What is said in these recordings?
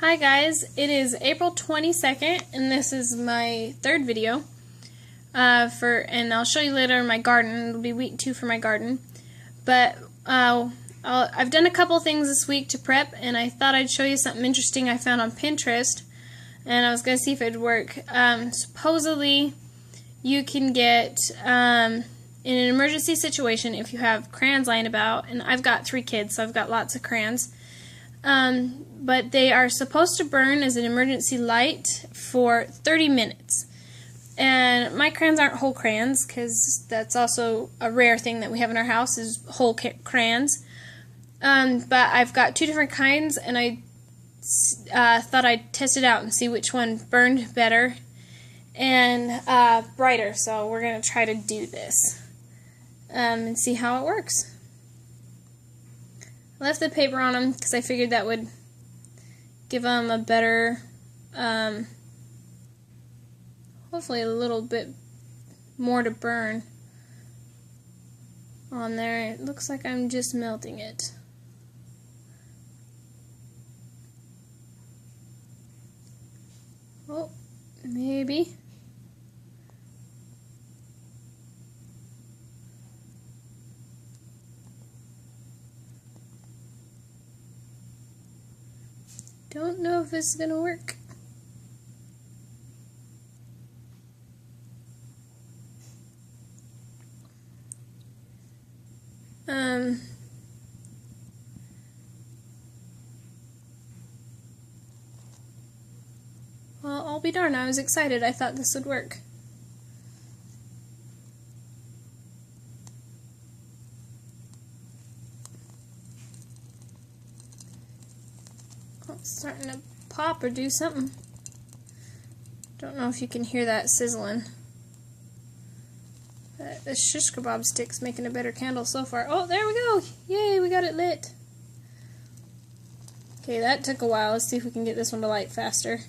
Hi guys, it is April 22nd and this is my third video and I'll show you later my garden. It'll be week 2 for my garden. But I've done a couple things this week to prep, and I thought I'd show you something interesting I found on Pinterest, and I was going to see if it'd work. Supposedly you can get in an emergency situation, if you have crayons lying about, and I've got 3 kids so I've got lots of crayons, but they are supposed to burn as an emergency light for 30 minutes. And my crayons aren't whole crayons, because that's also a rare thing that we have in our house is whole crayons. But I've got 2 different kinds, and I thought I'd test it out and see which one burned better and brighter. So we're going to try to do this and see how it works. I left the paper on them because I figured that would give them a better, hopefully a little bit more to burn on there. It looks like I'm just melting it. Oh, maybe. Don't know if it's gonna work. Well, I'll be darned, I was excited. I thought this would work. Oh, it's starting to pop or do something. Don't know if you can hear that sizzling. The shish kebab stick's making a better candle so far. Oh, there we go! Yay, we got it lit. Okay, that took a while. Let's see if we can get this one to light faster.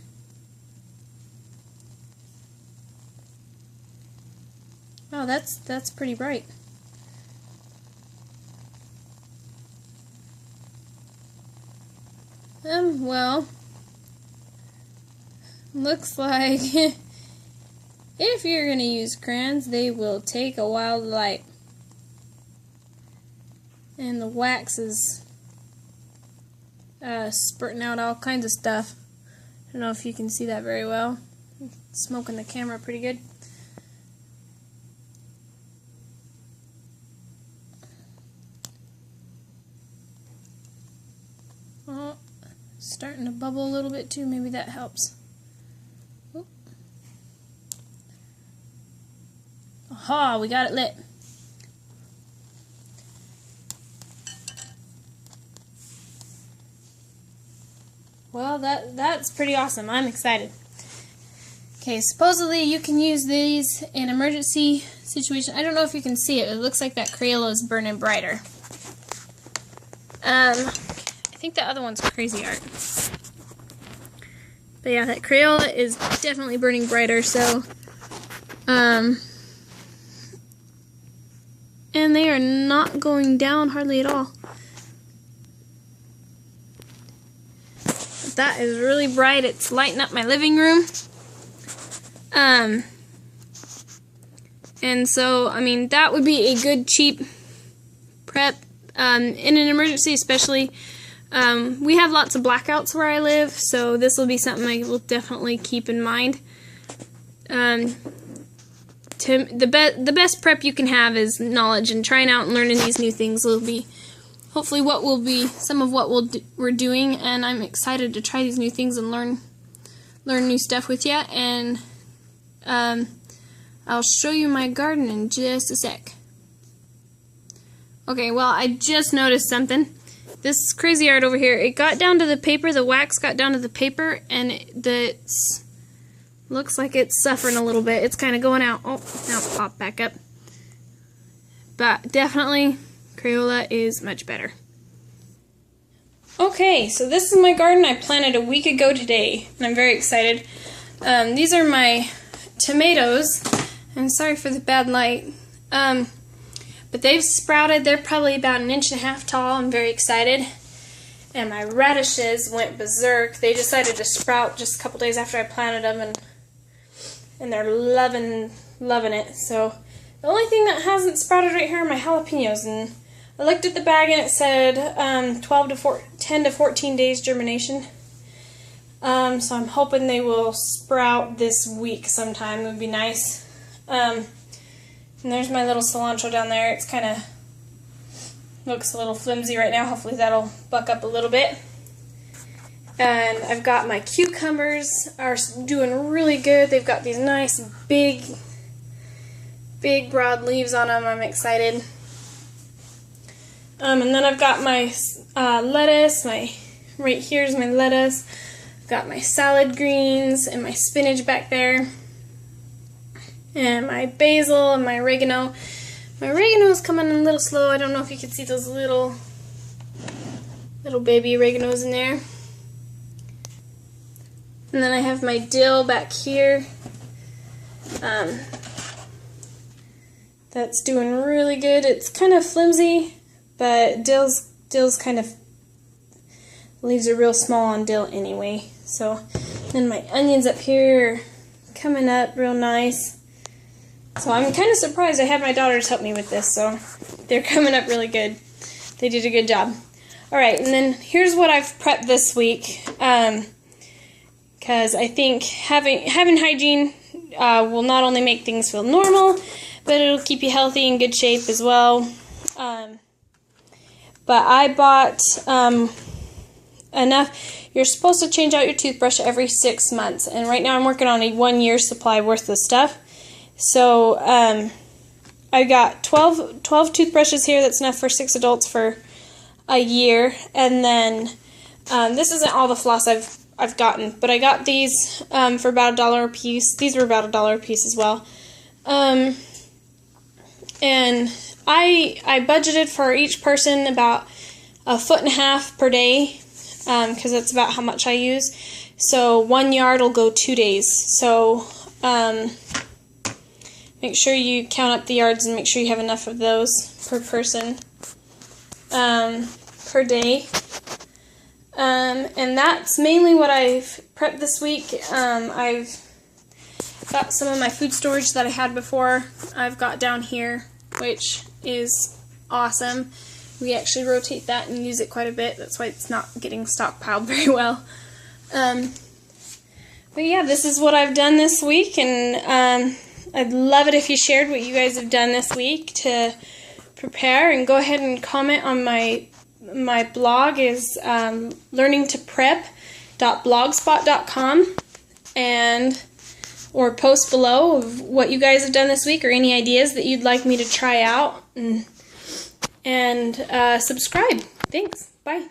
Oh, that's pretty bright. Well, looks like if you're going to use crayons, they will take a while to light. And the wax is spurting out all kinds of stuff. I don't know if you can see that very well. It's smoking the camera pretty good. Oh, starting to bubble a little bit too. Maybe that helps. Oop. Aha, we got it lit. Well, that's pretty awesome. I'm excited. Okay, supposedly you can use these in emergency situation. I don't know if you can see it. It looks like that Crayola is burning brighter. I think the other one's Crazy Art. But yeah, that Crayola is definitely burning brighter, so and they are not going down hardly at all. But that is really bright. It's lighting up my living room. And so, I mean, that would be a good cheap prep in an emergency, especially. We have lots of blackouts where I live, so this will be something I will definitely keep in mind. The best prep you can have is knowledge, and trying out and learning these new things will be hopefully what will be some of what we're doing, and I'm excited to try these new things and learn new stuff with you. And I'll show you my garden in just a sec. Okay, well, I just noticed something. This Crazy Art over here, it got down to the paper, the wax got down to the paper, and it looks like it's suffering a little bit. It's kind of going out. Oh, now it popped back up. But definitely, Crayola is much better. Okay, so this is my garden I planted a week ago today, and I'm very excited. These are my tomatoes. I'm sorry for the bad light. But they've sprouted. They're probably about 1.5 inches tall. I'm very excited. And my radishes went berserk. They decided to sprout just a couple days after I planted them, and they're loving it. So the only thing that hasn't sprouted right here are my jalapenos, and I looked at the bag and it said 10 to 14 days germination. So I'm hoping they will sprout this week sometime. It would be nice. And there's my little cilantro down there. It's kind of looks a little flimsy right now. Hopefully that'll buck up a little bit. And I've got my cucumbers are doing really good. They've got these nice big broad leaves on them. I'm excited. And then I've got my lettuce. Right here's my lettuce. I've got my salad greens and my spinach back there. And my basil and my oregano. My oregano is coming in a little slow. I don't know if you can see those little baby oreganos in there. And then I have my dill back here. That's doing really good. It's kind of flimsy, but dill's kind of, leaves are real small on dill anyway. So then my onions up here are coming up real nice. So I'm kind of surprised. I had my daughters help me with this, so they're coming up really good. They did a good job. Alright, and then here's what I've prepped this week. Because I think having hygiene will not only make things feel normal, but it'll keep you healthy and good shape as well. But I bought enough. You're supposed to change out your toothbrush every 6 months, and right now I'm working on a 1-year supply worth of stuff. So I got 12 toothbrushes here. That's enough for 6 adults for a year. And then this isn't all the floss I've gotten, but I got these for about $1 a piece. These were about $1 a piece as well. And I budgeted for each person about 1.5 feet per day, because that's about how much I use. So 1 yard will go 2 days. So make sure you count up the yards and make sure you have enough of those per person per day. And that's mainly what I've prepped this week. I've got some of my food storage that I had before. I've got down here, which is awesome. We actually rotate that and use it quite a bit. That's why it's not getting stockpiled very well. But yeah, this is what I've done this week, and I'd love it if you shared what you guys have done this week to prepare, and go ahead and comment on my blog is learningtoprep.blogspot.com, or post below of what you guys have done this week or any ideas that you'd like me to try out, and subscribe. Thanks. Bye.